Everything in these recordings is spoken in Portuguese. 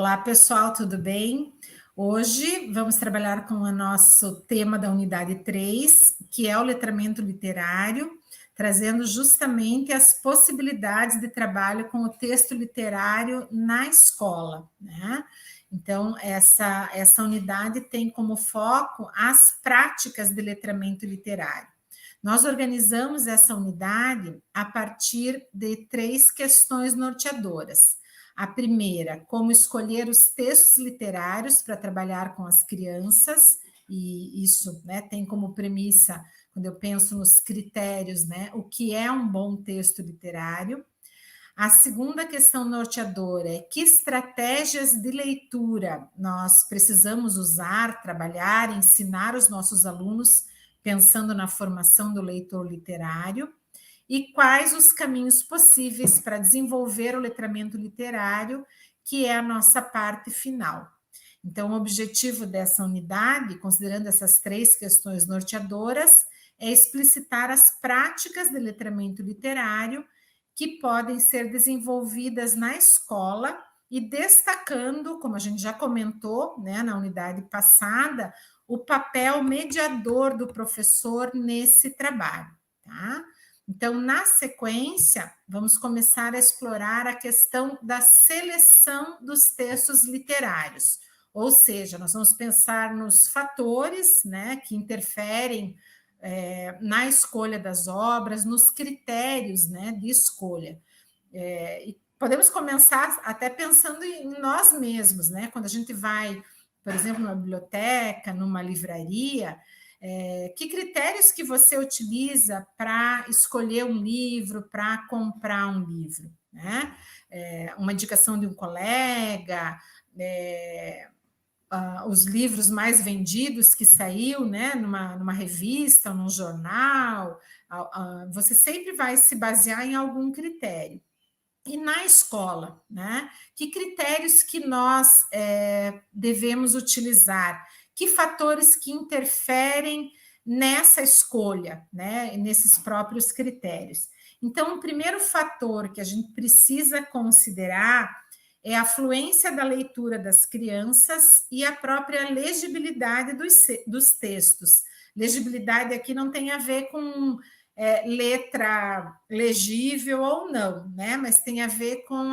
Olá, pessoal, tudo bem? Hoje vamos trabalhar com o nosso tema da unidade 3, que é o letramento literário, trazendo justamente as possibilidades de trabalho com o texto literário na escola, né? Então, essa unidade tem como foco as práticas de letramento literário. Nós organizamos essa unidade a partir de 3 questões norteadoras. A primeira, como escolher os textos literários para trabalhar com as crianças, e isso, né, tem como premissa, quando eu penso nos critérios, né, o que é um bom texto literário. A segunda questão norteadora é que estratégias de leitura nós precisamos usar, trabalhar, ensinar os nossos alunos, pensando na formação do leitor literário. E quais os caminhos possíveis para desenvolver o letramento literário, que é a nossa parte final. Então, o objetivo dessa unidade, considerando essas 3 questões norteadoras, é explicitar as práticas de letramento literário que podem ser desenvolvidas na escola e destacando, como a gente já comentou, né, na unidade passada, o papel mediador do professor nesse trabalho, tá? Então, na sequência, vamos começar a explorar a questão da seleção dos textos literários, ou seja, nós vamos pensar nos fatores, né, que interferem na escolha das obras, nos critérios, né, de escolha. E podemos começar até pensando em nós mesmos, né? Quando a gente vai, por exemplo, numa biblioteca, numa livraria, que critérios que você utiliza para escolher um livro, para comprar um livro, né? Uma indicação de um colega, os livros mais vendidos que saiu, né, numa revista, num jornal, você sempre vai se basear em algum critério. E na escola, né? Que critérios que nós devemos utilizar? Que fatores que interferem nessa escolha, né? Nesses próprios critérios. Então, o primeiro fator que a gente precisa considerar é a fluência da leitura das crianças e a própria legibilidade dos textos. Legibilidade aqui não tem a ver com letra legível ou não, né? Mas tem a ver com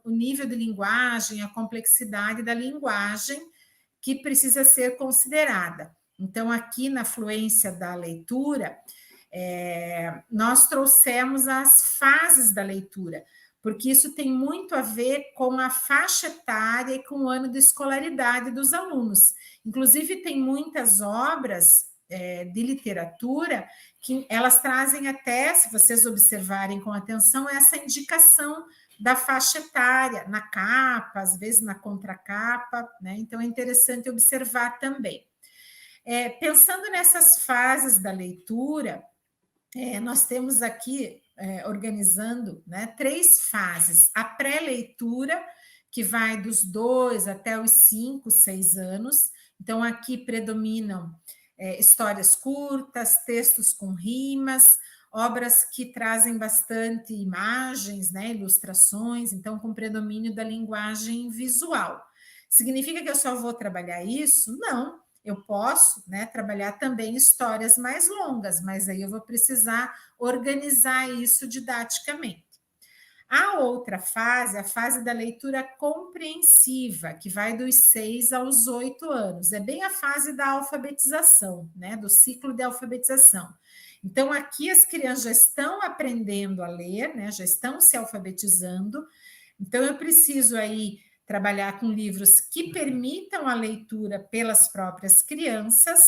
o nível de linguagem, a complexidade da linguagem que precisa ser considerada. Então, aqui na fluência da leitura, nós trouxemos as fases da leitura, porque isso tem muito a ver com a faixa etária e com o ano de escolaridade dos alunos. Inclusive, tem muitas obras de literatura que elas trazem até, se vocês observarem com atenção, essa indicação da faixa etária na capa, às vezes na contracapa, né? Então é interessante observar também. Pensando nessas fases da leitura, nós temos aqui organizando, né, 3 fases. A pré-leitura, que vai dos 2 até os 5, 6 anos. Então, aqui predominam histórias curtas, textos com rimas, obras que trazem bastante imagens, né, ilustrações, então, com predomínio da linguagem visual. Significa que eu só vou trabalhar isso? Não. Eu posso, né, trabalhar também histórias mais longas, mas aí eu vou precisar organizar isso didaticamente. A outra fase, a fase da leitura compreensiva, que vai dos 6 aos 8 anos, é bem a fase da alfabetização, né, do ciclo de alfabetização. Então, aqui as crianças já estão aprendendo a ler, né, já estão se alfabetizando, então eu preciso aí trabalhar com livros que permitam a leitura pelas próprias crianças,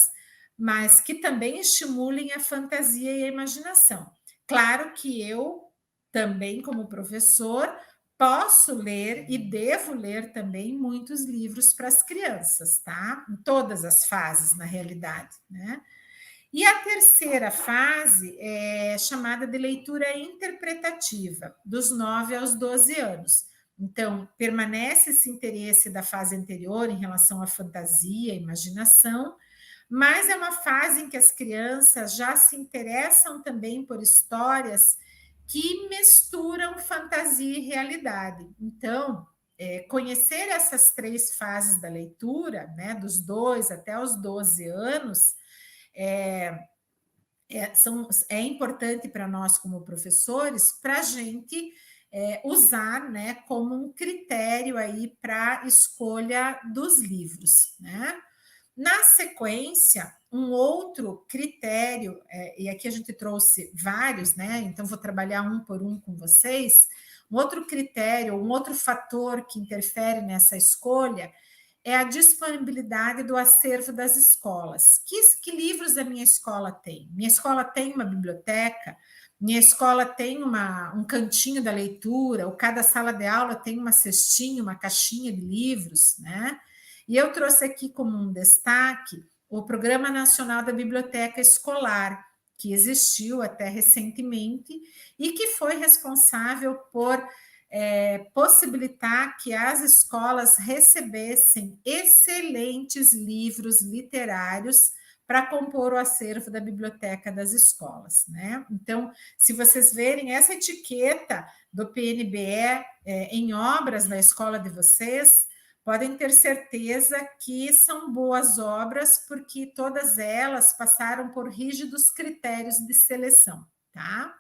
mas que também estimulem a fantasia e a imaginação. Claro que eu também, como professor, posso ler e devo ler também muitos livros para as crianças, tá? Em todas as fases, na realidade, né? E a terceira fase é chamada de leitura interpretativa, dos 9 aos 12 anos. Então, permanece esse interesse da fase anterior em relação à fantasia, imaginação, mas é uma fase em que as crianças já se interessam também por histórias que misturam fantasia e realidade. Então, conhecer essas 3 fases da leitura, né, dos 2 até os 12 anos, é importante para nós, como professores, para a gente usar, né, como um critério aí para escolha dos livros, né? Na sequência, um outro critério, e aqui a gente trouxe vários, né? Então vou trabalhar um por um com vocês. Um outro critério, um outro fator que interfere nessa escolha é a disponibilidade do acervo das escolas. Que livros a minha escola tem? Minha escola tem uma biblioteca, minha escola tem um cantinho da leitura, ou cada sala de aula tem uma cestinha, uma caixinha de livros, né? E eu trouxe aqui como um destaque o Programa Nacional da Biblioteca Escolar, que existiu até recentemente e que foi responsável por possibilitar que as escolas recebessem excelentes livros literários para compor o acervo da biblioteca das escolas, né? Então, se vocês verem essa etiqueta do PNBE em obras na escola de vocês, podem ter certeza que são boas obras, porque todas elas passaram por rígidos critérios de seleção, tá?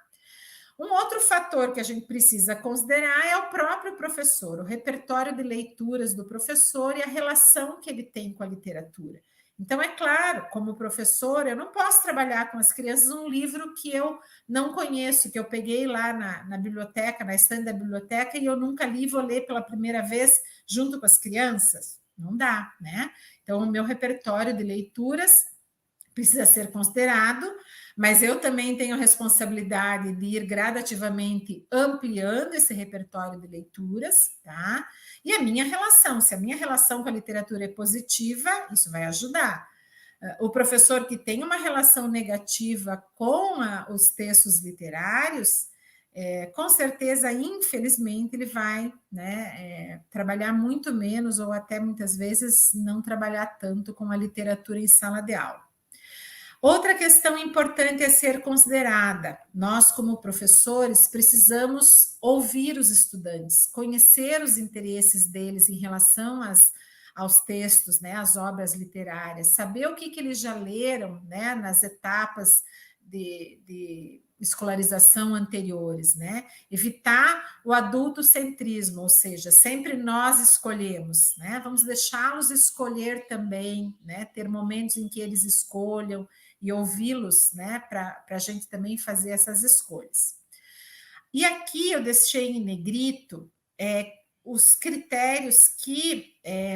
Um outro fator que a gente precisa considerar é o próprio professor, o repertório de leituras do professor e a relação que ele tem com a literatura. Então, é claro, como professor, eu não posso trabalhar com as crianças um livro que eu não conheço, que eu peguei lá na biblioteca, na estante da biblioteca, e eu nunca li e vou ler pela primeira vez junto com as crianças. Não dá, né? Então, o meu repertório de leituras precisa ser considerado, mas eu também tenho a responsabilidade de ir gradativamente ampliando esse repertório de leituras, tá? E a minha relação, se a minha relação com a literatura é positiva, isso vai ajudar. O professor que tem uma relação negativa com os textos literários, com certeza, infelizmente, ele vai, né, trabalhar muito menos ou até muitas vezes não trabalhar tanto com a literatura em sala de aula. Outra questão importante a ser considerada: nós, como professores, precisamos ouvir os estudantes, conhecer os interesses deles em relação aos textos, né, às obras literárias, saber o que eles já leram, né, nas etapas de escolarização anteriores, né? Evitar o adultocentrismo, ou seja, sempre nós escolhemos, né? Vamos deixá-los escolher também, né? Ter momentos em que eles escolham e ouvi-los, né, para a gente também fazer essas escolhas. E aqui eu deixei em negrito os critérios que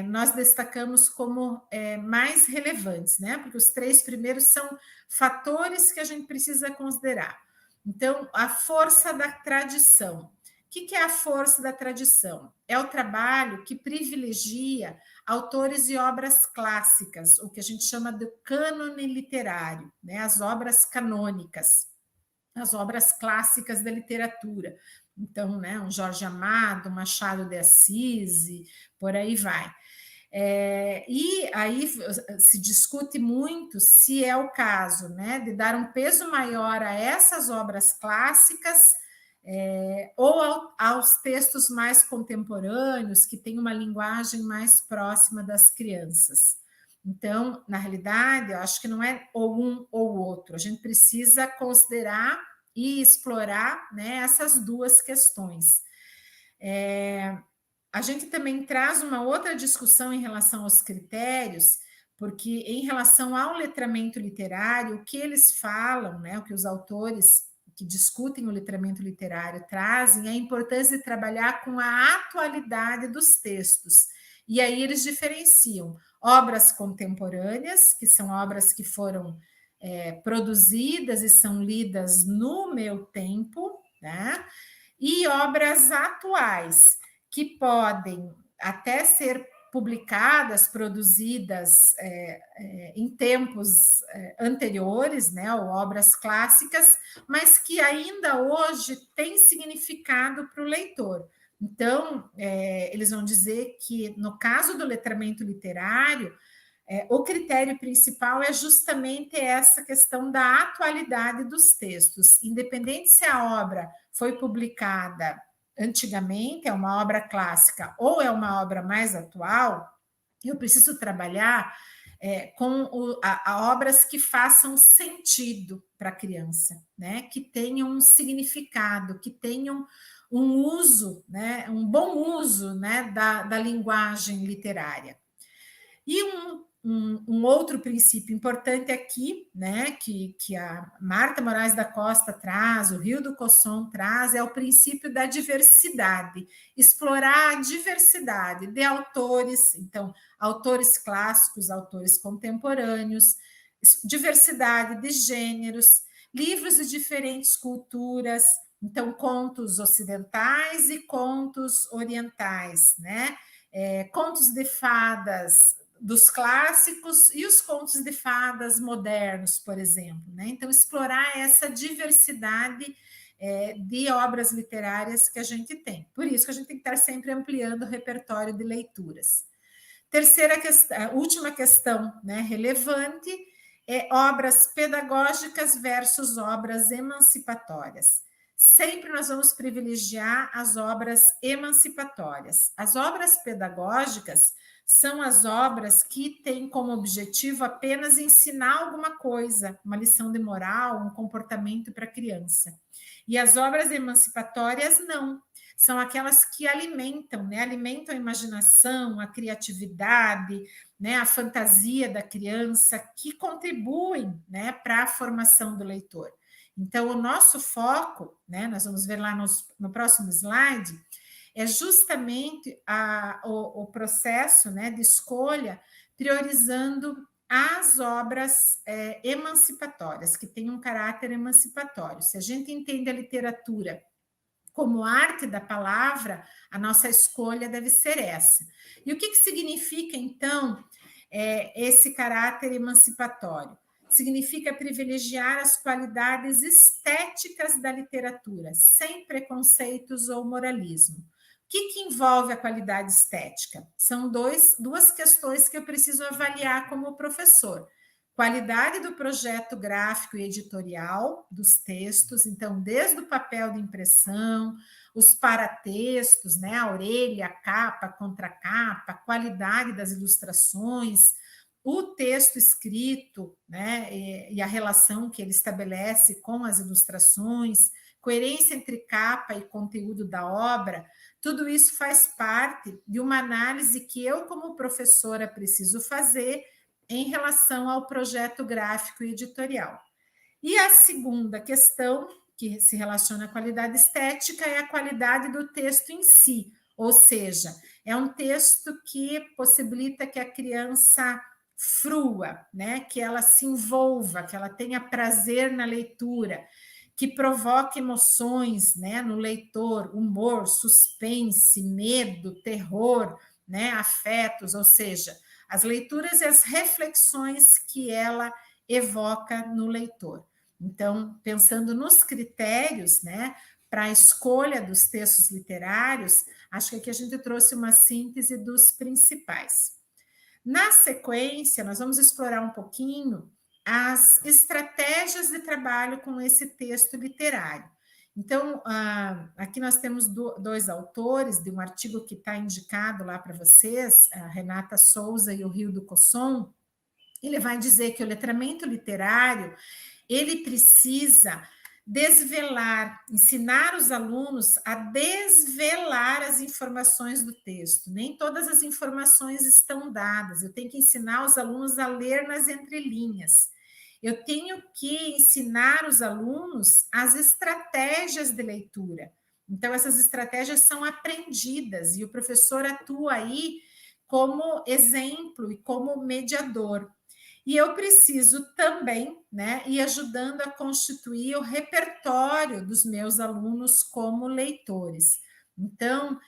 nós destacamos como mais relevantes, né? Porque os 3 primeiros são fatores que a gente precisa considerar. Então, a força da tradição. O que é a força da tradição? É o trabalho que privilegia autores e obras clássicas, o que a gente chama de cânone literário, né? As obras canônicas, as obras clássicas da literatura. Então, né, um Jorge Amado, Machado de Assis, por aí vai. E aí se discute muito se é o caso, né, de dar um peso maior a essas obras clássicas ou aos textos mais contemporâneos, que têm uma linguagem mais próxima das crianças. Então, na realidade, eu acho que não é ou um ou outro, a gente precisa considerar e explorar, né, essas duas questões. A gente também traz uma outra discussão em relação aos critérios, porque em relação ao letramento literário, o que eles falam, né, o que os autores que discutem o letramento literário trazem é a importância de trabalhar com a atualidade dos textos. E aí eles diferenciam obras contemporâneas, que são obras que foram produzidas e são lidas no meu tempo, né? E obras atuais, que podem até ser publicadas, produzidas em tempos anteriores, né, ou obras clássicas, mas que ainda hoje têm significado para o leitor. Então, eles vão dizer que, no caso do letramento literário, o critério principal é justamente essa questão da atualidade dos textos, independente se a obra foi publicada antigamente, é uma obra clássica ou é uma obra mais atual, eu preciso trabalhar com obras que façam sentido para a criança, né? Que tenham um significado, que tenham um uso, né? Um bom uso, né? Da linguagem literária. E um outro princípio importante aqui, né, que a Marta Moraes da Costa traz, o Rio do Cosson traz, é o princípio da diversidade, explorar a diversidade de autores, então, autores clássicos, autores contemporâneos, diversidade de gêneros, livros de diferentes culturas, então, contos ocidentais e contos orientais, né? Contos de fadas dos clássicos e os contos de fadas modernos, por exemplo, né? Então, explorar essa diversidade de obras literárias que a gente tem. Por isso que a gente tem que estar sempre ampliando o repertório de leituras. Terceira questão, última questão, né, relevante, é obras pedagógicas versus obras emancipatórias. Sempre nós vamos privilegiar as obras emancipatórias. As obras pedagógicas são as obras que têm como objetivo apenas ensinar alguma coisa, uma lição de moral, um comportamento para a criança. E as obras emancipatórias não. São aquelas que alimentam, né? Alimentam a imaginação, a criatividade, né? A fantasia da criança, que contribuem, né? Para a formação do leitor. Então, o nosso foco, né? Nós vamos ver lá no próximo slide, é justamente o processo, né, de escolha, priorizando as obras emancipatórias, que têm um caráter emancipatório. Se a gente entende a literatura como arte da palavra, a nossa escolha deve ser essa. E o que significa, então, esse caráter emancipatório? Significa privilegiar as qualidades estéticas da literatura, sem preconceitos ou moralismo. O que envolve a qualidade estética? São duas questões que eu preciso avaliar como professor. Qualidade do projeto gráfico e editorial dos textos, então, desde o papel de impressão, os paratextos, né, a orelha, a capa, a contracapa, a qualidade das ilustrações, o texto escrito, né, e a relação que ele estabelece com as ilustrações, coerência entre capa e conteúdo da obra, tudo isso faz parte de uma análise que eu, como professora, preciso fazer em relação ao projeto gráfico e editorial. E a segunda questão, que se relaciona à qualidade estética, é a qualidade do texto em si, ou seja, é um texto que possibilita que a criança frua, né? Que ela se envolva, que ela tenha prazer na leitura, que provoque emoções, né, no leitor, humor, suspense, medo, terror, né, afetos, ou seja, as leituras e as reflexões que ela evoca no leitor. Então, pensando nos critérios, né, para a escolha dos textos literários, acho que aqui a gente trouxe uma síntese dos principais. Na sequência, nós vamos explorar um pouquinho as estratégias de trabalho com esse texto literário. Então, aqui nós temos dois autores de um artigo que está indicado lá para vocês, a Renata Souza e o Rio do Cosson. Ele vai dizer que o letramento literário ele precisa desvelar, ensinar os alunos a desvelar as informações do texto. Nem todas as informações estão dadas. Eu tenho que ensinar os alunos a ler nas entrelinhas. Eu tenho que ensinar os alunos as estratégias de leitura. Então, essas estratégias são aprendidas e o professor atua aí como exemplo e como mediador. E eu preciso também, né, ir ajudando a constituir o repertório dos meus alunos como leitores. Então,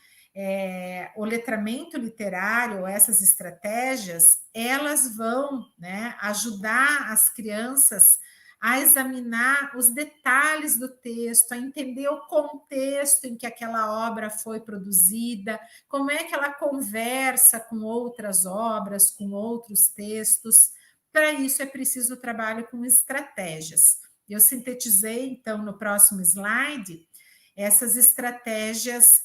o letramento literário, essas estratégias, elas vão, né, ajudar as crianças a examinar os detalhes do texto, a entender o contexto em que aquela obra foi produzida, como é que ela conversa com outras obras, com outros textos. Para isso é preciso o trabalho com estratégias. Eu sintetizei, então, no próximo slide, essas estratégias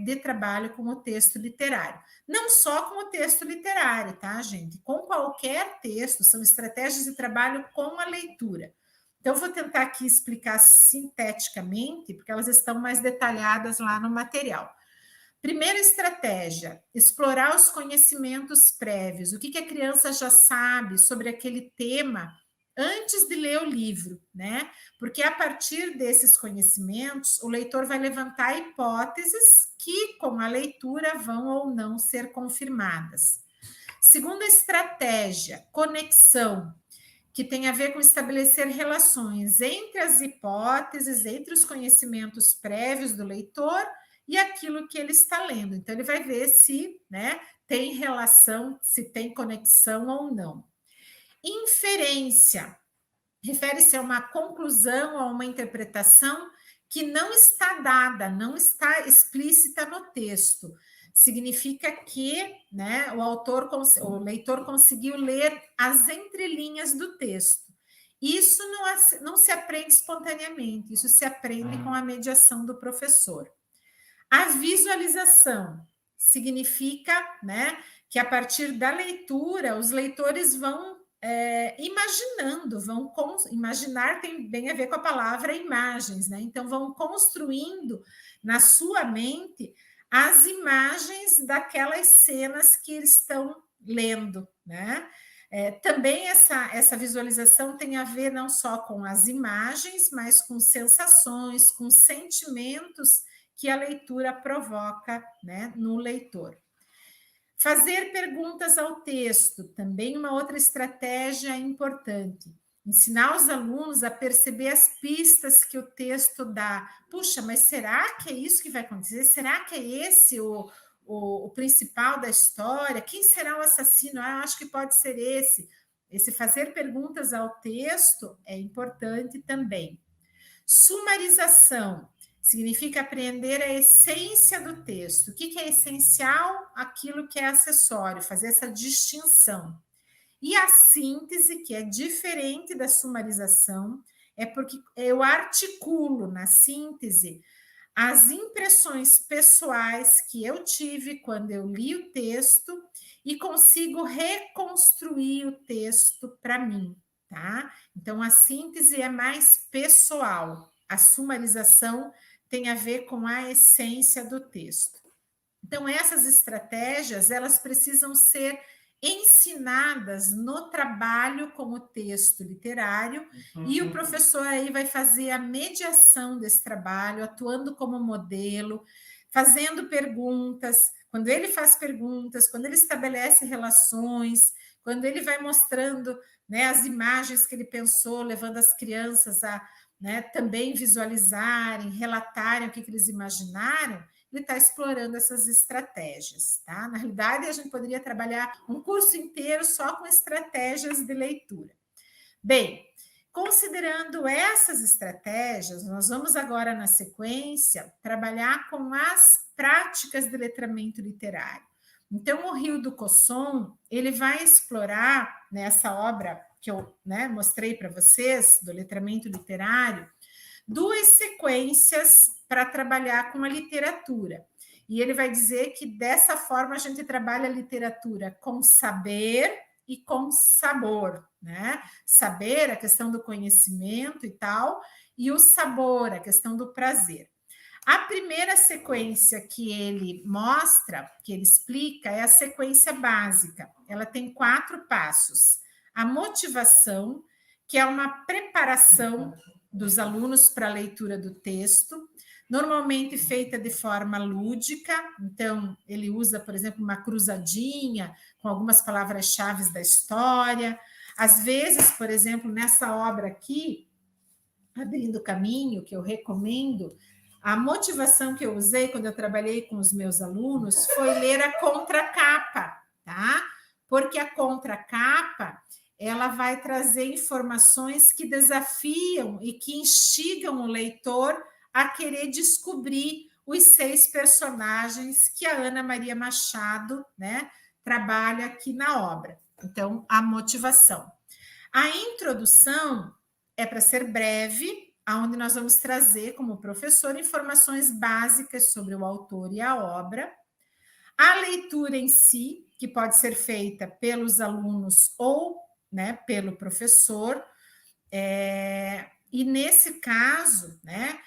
de trabalho com o texto literário. Não só com o texto literário, tá, gente? Com qualquer texto, são estratégias de trabalho com a leitura. Então, vou tentar aqui explicar sinteticamente, porque elas estão mais detalhadas lá no material. Primeira estratégia, explorar os conhecimentos prévios. O que a criança já sabe sobre aquele tema antes de ler o livro, né? Porque a partir desses conhecimentos, o leitor vai levantar hipóteses que, com a leitura, vão ou não ser confirmadas. Segunda estratégia, conexão, que tem a ver com estabelecer relações entre as hipóteses, entre os conhecimentos prévios do leitor e aquilo que ele está lendo. Então, ele vai ver se, né, tem relação, se tem conexão ou não. Inferência refere-se a uma conclusão, a uma interpretação que não está dada, não está explícita no texto. Significa que, né, o leitor conseguiu ler as entrelinhas do texto. Isso não se aprende espontaneamente, isso se aprende com a mediação do professor. A visualização significa, né, que a partir da leitura, os leitores vão imaginando, imaginar tem bem a ver com a palavra imagens, né? Então vão construindo na sua mente as imagens daquelas cenas que eles estão lendo, né? Também essa visualização tem a ver não só com as imagens, mas com sensações, com sentimentos que a leitura provoca, né, no leitor. Fazer perguntas ao texto, também uma outra estratégia importante. Ensinar os alunos a perceber as pistas que o texto dá. Puxa, mas será que é isso que vai acontecer? Será que é esse o principal da história? Quem será o assassino? Ah, acho que pode ser esse. Esse fazer perguntas ao texto é importante também. Sumarização significa aprender a essência do texto. O que é essencial? Aquilo que é acessório, fazer essa distinção. E a síntese, que é diferente da sumarização, é porque eu articulo na síntese as impressões pessoais que eu tive quando eu li o texto e consigo reconstruir o texto para mim, tá? Então, a síntese é mais pessoal, a sumarização tem a ver com a essência do texto. Então, essas estratégias, elas precisam ser ensinadas no trabalho com o texto literário, e o professor aí vai fazer a mediação desse trabalho, atuando como modelo, fazendo perguntas. Quando ele faz perguntas, quando ele estabelece relações, quando ele vai mostrando, né, as imagens que ele pensou, levando as crianças a, né, também visualizarem, relatarem o que eles imaginaram, ele está explorando essas estratégias, tá? Na realidade, a gente poderia trabalhar um curso inteiro só com estratégias de leitura. Bem, considerando essas estratégias, nós vamos agora, na sequência, trabalhar com as práticas de letramento literário. Então, o Rio do Cosson, ele vai explorar, nessa obra que eu, né, mostrei para vocês, do letramento literário, duas sequências para trabalhar com a literatura. E ele vai dizer que dessa forma a gente trabalha a literatura com saber e com sabor, né? Saber, a questão do conhecimento e tal, e o sabor, a questão do prazer. A primeira sequência que ele mostra, que ele explica, é a sequência básica. Ela tem 4 passos. A motivação, que é uma preparação dos alunos para a leitura do texto, normalmente feita de forma lúdica. Então, ele usa, por exemplo, uma cruzadinha com algumas palavras-chave da história. Às vezes, por exemplo, nessa obra aqui, Abrindo Caminho, que eu recomendo, a motivação que eu usei quando eu trabalhei com os meus alunos foi ler a contracapa, tá? Porque a contracapa, ela vai trazer informações que desafiam e que instigam o leitor a querer descobrir os 6 personagens que a Ana Maria Machado, né, trabalha aqui na obra. Então, a motivação. A introdução é para ser breve, onde nós vamos trazer, como professor, informações básicas sobre o autor e a obra, a leitura em si, que pode ser feita pelos alunos ou, né, pelo professor, e nesse caso, né,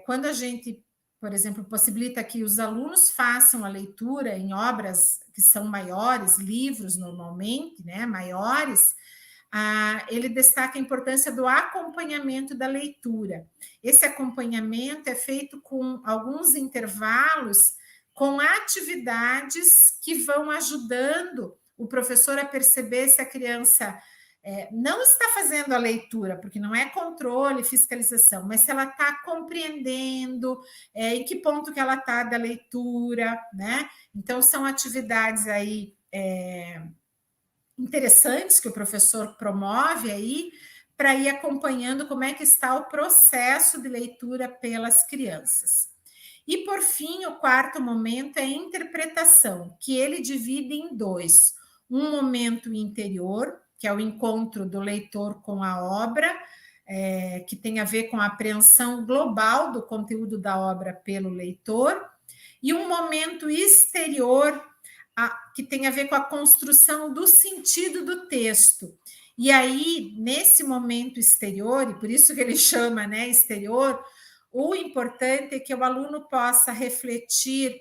quando a gente, por exemplo, possibilita que os alunos façam a leitura em obras que são maiores, livros normalmente, né, maiores, ele destaca a importância do acompanhamento da leitura. Esse acompanhamento é feito com alguns intervalos, com atividades que vão ajudando o professor a perceber se a criança não está fazendo a leitura, porque não é controle, fiscalização, mas se ela está compreendendo, em que ponto que ela está da leitura, né? Então, são atividades aí interessantes que o professor promove aí, para ir acompanhando como é que está o processo de leitura pelas crianças. E, por fim, o quarto momento é a interpretação, que ele divide em dois. Um momento interior, que é o encontro do leitor com a obra, que tem a ver com a apreensão global do conteúdo da obra pelo leitor, e um momento exterior, que tem a ver com a construção do sentido do texto. E aí, nesse momento exterior, e por isso que ele chama, né, exterior, o importante é que o aluno possa refletir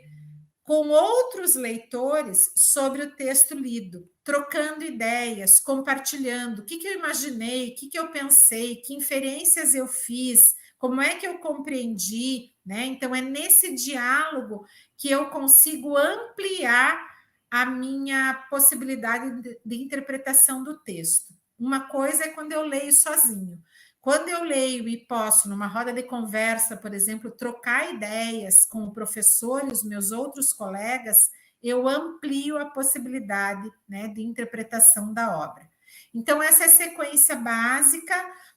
com outros leitores sobre o texto lido, trocando ideias, compartilhando o que eu imaginei, o que eu pensei, que inferências eu fiz, como é que eu compreendi, né? Então, é nesse diálogo que eu consigo ampliar a minha possibilidade de interpretação do texto. Uma coisa é quando eu leio sozinho. Quando eu leio e posso, numa roda de conversa, por exemplo, trocar ideias com o professor e os meus outros colegas, eu amplio a possibilidade, né, de interpretação da obra. Então, essa é a sequência básica,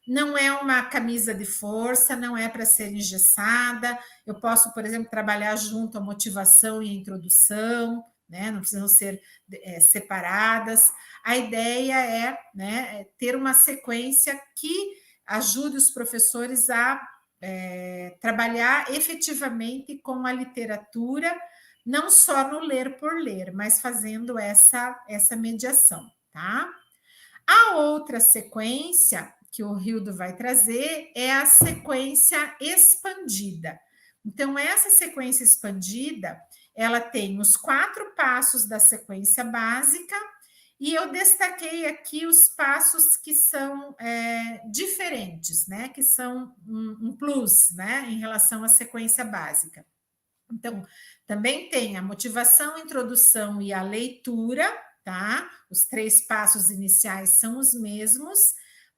não é uma camisa de força, não é para ser engessada. Eu posso, por exemplo, trabalhar junto a motivação e a introdução, né, não precisam ser separadas. A ideia é, né, ter uma sequência que ajude os professores a trabalhar efetivamente com a literatura, não só no ler por ler, mas fazendo essa mediação, tá? A outra sequência que o Rildo vai trazer é a sequência expandida. Então, essa sequência expandida, ela tem os 4 passos da sequência básica, e eu destaquei aqui os passos que são diferentes, né? Que são um plus, né? Em relação à sequência básica. Então, também tem a motivação, introdução e a leitura, tá? Os 3 passos iniciais são os mesmos,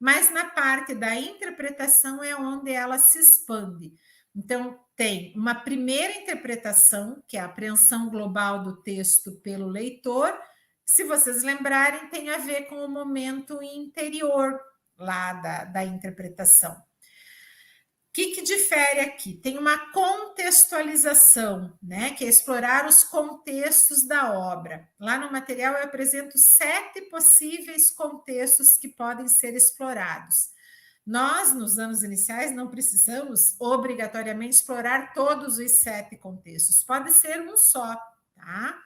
mas na parte da interpretação é onde ela se expande. Então, tem uma primeira interpretação, que é a apreensão global do texto pelo leitor. Se vocês lembrarem, tem a ver com o momento interior lá da interpretação. O que difere aqui? Tem uma contextualização, né? Que é explorar os contextos da obra. Lá no material eu apresento 7 possíveis contextos que podem ser explorados. Nós, nos anos iniciais, não precisamos obrigatoriamente explorar todos os 7 contextos. Pode ser um só, tá?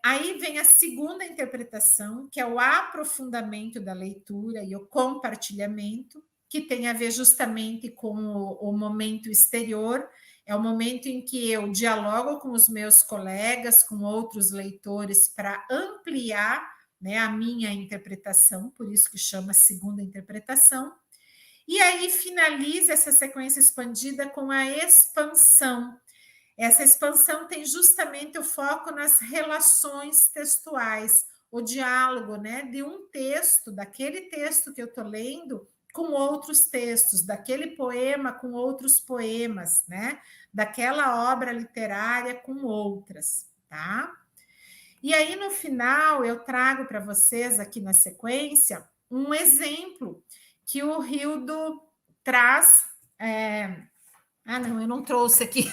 Aí vem a segunda interpretação, que é o aprofundamento da leitura e o compartilhamento, que tem a ver justamente com o momento exterior, é o momento em que eu dialogo com os meus colegas, com outros leitores, para ampliar, né, a minha interpretação, por isso que chama segunda interpretação. E aí finaliza essa sequência expandida com a expansão. Essa expansão tem justamente o foco nas relações textuais, o diálogo, né, de um texto, daquele texto que eu estou lendo, com outros textos, daquele poema com outros poemas, né, daquela obra literária com outras, tá? E aí, no final, eu trago para vocês aqui na sequência um exemplo que o Rildo traz Ah, não, eu não trouxe aqui.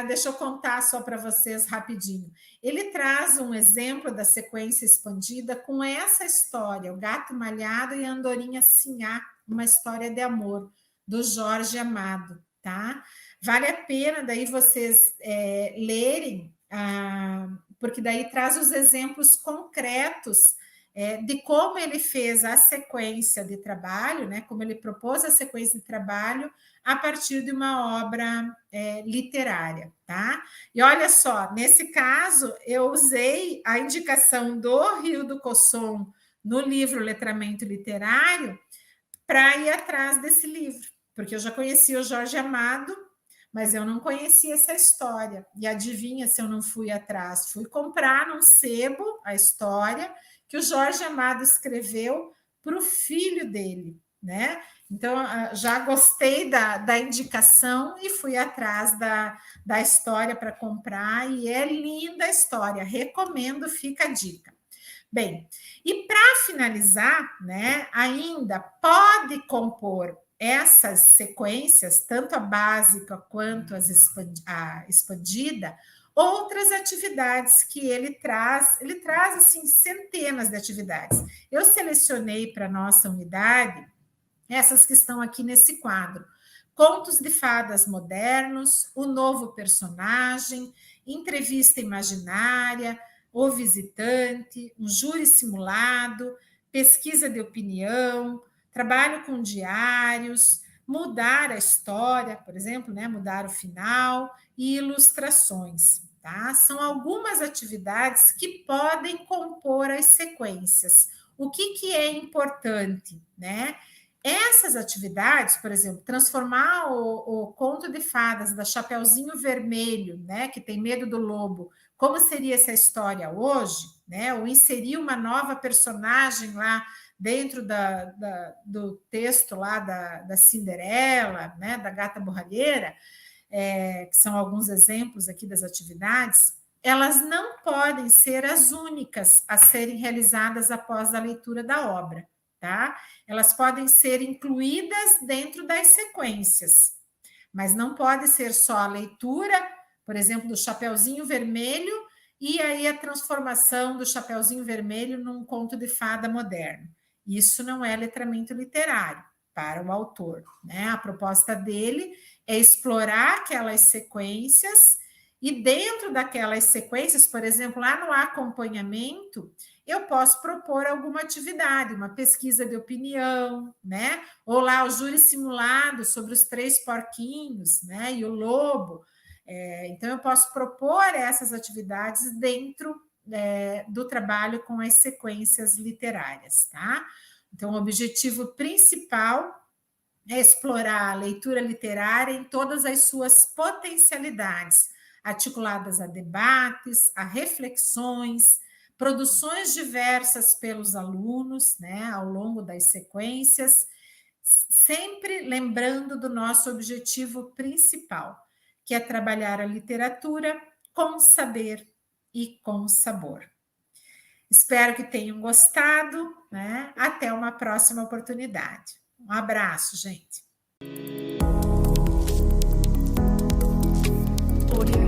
Deixa eu contar só para vocês rapidinho. Ele traz um exemplo da sequência expandida com essa história, o Gato Malhado e a Andorinha Sinhá, uma história de amor, do Jorge Amado, tá? Vale a pena daí vocês lerem, porque daí traz os exemplos concretos de como ele fez a sequência de trabalho, né, como ele propôs a sequência de trabalho a partir de uma obra literária, tá? E olha só, nesse caso, eu usei a indicação do Rio do Cosson no livro Letramento Literário para ir atrás desse livro, porque eu já conhecia o Jorge Amado, mas eu não conhecia essa história. E adivinha se eu não fui atrás? Fui comprar num sebo a história que o Jorge Amado escreveu para o filho dele, né? Então, já gostei da indicação e fui atrás da história para comprar, e é linda a história, recomendo, fica a dica. Bem, e para finalizar, né, ainda pode compor essas sequências, tanto a básica quanto a expandida, outras atividades que ele traz assim centenas de atividades. Eu selecionei para nossa unidade essas que estão aqui nesse quadro: contos de fadas modernos, o novo personagem, entrevista imaginária, o visitante, um júri simulado, pesquisa de opinião, trabalho com diários, mudar a história, por exemplo, né, mudar o final, e ilustrações. Tá? São algumas atividades que podem compor as sequências. O que é importante, né? Essas atividades, por exemplo, transformar o conto de fadas da Chapeuzinho Vermelho, né, que tem medo do lobo, como seria essa história hoje, né? Ou inserir uma nova personagem lá dentro do texto lá da Cinderela, né, da Gata Borralheira, que são alguns exemplos aqui das atividades, elas não podem ser as únicas a serem realizadas após a leitura da obra. Tá? Elas podem ser incluídas dentro das sequências, mas não pode ser só a leitura, por exemplo, do Chapeuzinho Vermelho, e aí a transformação do Chapeuzinho Vermelho num conto de fada moderno. Isso não é letramento literário para o autor, né? A proposta dele é explorar aquelas sequências, e dentro daquelas sequências, por exemplo, lá no acompanhamento, eu posso propor alguma atividade, uma pesquisa de opinião, né? Ou lá o júri simulado sobre os 3 porquinhos, né? E o lobo. Então, eu posso propor essas atividades dentro do trabalho com as sequências literárias, tá? Então, o objetivo principal é explorar a leitura literária em todas as suas potencialidades, articuladas a debates, a reflexões, produções diversas pelos alunos, né, ao longo das sequências, sempre lembrando do nosso objetivo principal, que é trabalhar a literatura com saber e com sabor. Espero que tenham gostado, né? Até uma próxima oportunidade. Um abraço, gente. Audio